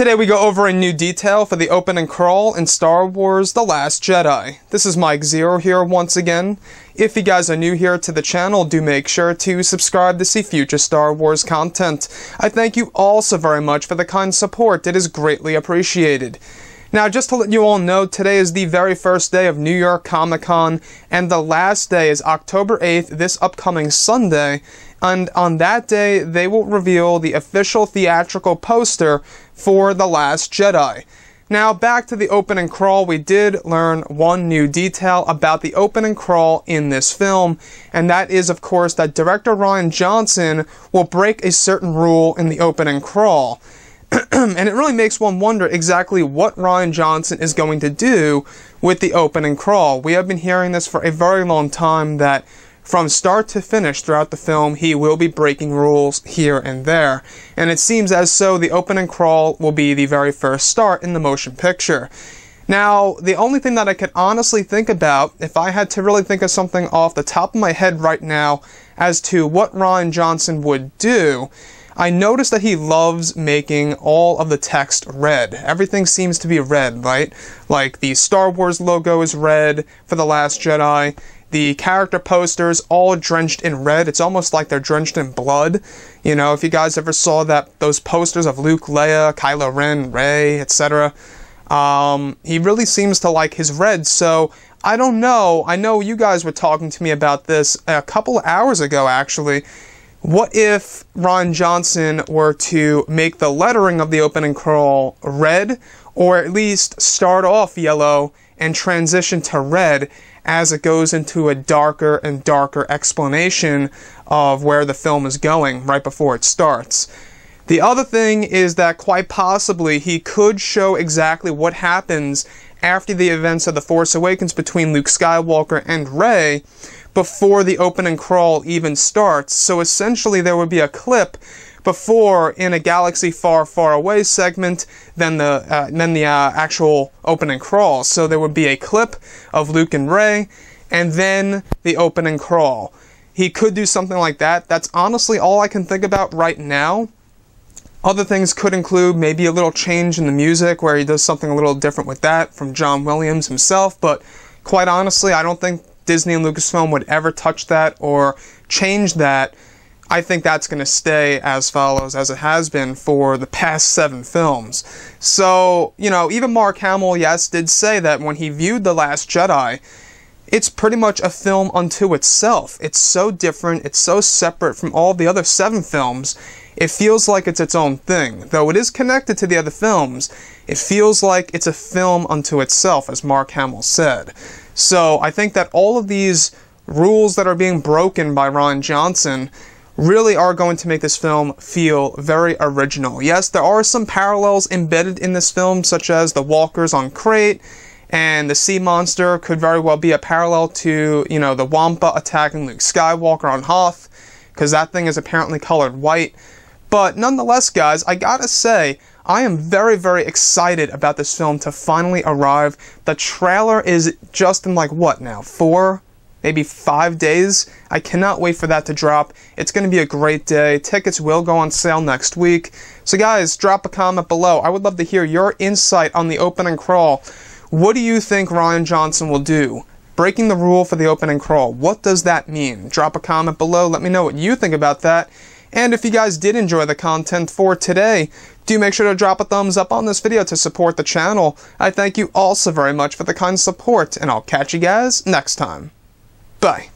Today we go over a new detail for the opening crawl in Star Wars The Last Jedi. This is Mike Zero here once again. If you guys are new here to the channel, do make sure to subscribe to see future Star Wars content. I thank you all so very much for the kind support. It is greatly appreciated. Now, just to let you all know, today is the very first day of New York Comic Con, and the last day is October 8th, this upcoming Sunday, and on that day, they will reveal the official theatrical poster for The Last Jedi. Now, back to the opening crawl, we did learn one new detail about the opening crawl in this film, and that is, of course, that director Rian Johnson will break a certain rule in the opening crawl. And it really makes one wonder exactly what Rian Johnson is going to do with the opening crawl. We have been hearing this for a very long time, that from start to finish throughout the film, he will be breaking rules here and there. And it seems as so the opening crawl will be the very first start in the motion picture. Now, the only thing that I could honestly think about, if I had to really think of something off the top of my head right now as to what Rian Johnson would do, I noticed that he loves making all of the text red. Everything seems to be red, right? Like the Star Wars logo is red for The Last Jedi. The character posters all drenched in red. It's almost like they're drenched in blood. You know, if you guys ever saw those posters of Luke, Leia, Kylo Ren, Rey, etc. He really seems to like his red, so I don't know. I know you guys were talking to me about this a couple of hours ago, actually. What if Rian Johnson were to make the lettering of the opening crawl red, or at least start off yellow and transition to red as it goes into a darker and darker explanation of where the film is going right before it starts? The other thing is that quite possibly he could show exactly what happens after the events of The Force Awakens between Luke Skywalker and Rey, before the opening crawl even starts. So essentially there would be a clip before, in a galaxy far, far away segment, than the actual opening crawl. So there would be a clip of Luke and Rey, and then the opening crawl. He could do something like that. That's honestly all I can think about right now. Other things could include maybe a little change in the music, where he does something a little different with that from John Williams himself, but quite honestly, I don't think Disney and Lucasfilm would ever touch that or change that. I think that's going to stay as follows as it has been for the past 7 films. So, you know, even Mark Hamill, yes, did say that when he viewed The Last Jedi, it's pretty much a film unto itself. It's so different, it's so separate from all the other 7 films, it feels like it's its own thing. Though it is connected to the other films, it feels like it's a film unto itself, as Mark Hamill said. So I think that all of these rules that are being broken by Rian Johnson really are going to make this film feel very original. Yes, there are some parallels embedded in this film, such as the walkers on Crate, and the sea monster could very well be a parallel to, you know, the Wampa attacking Luke Skywalker on Hoth, because that thing is apparently colored white. But nonetheless, guys, I gotta say, I am very, very excited about this film to finally arrive. The trailer is just in, like, what now, 4, maybe 5 days? I cannot wait for that to drop. It's going to be a great day. Tickets will go on sale next week. So guys, drop a comment below. I would love to hear your insight on the opening crawl. What do you think Rian Johnson will do? Breaking the rule for the opening crawl. What does that mean? Drop a comment below. Let me know what you think about that. And if you guys did enjoy the content for today, do make sure to drop a thumbs up on this video to support the channel. I thank you all so very much for the kind support, and I'll catch you guys next time. Bye.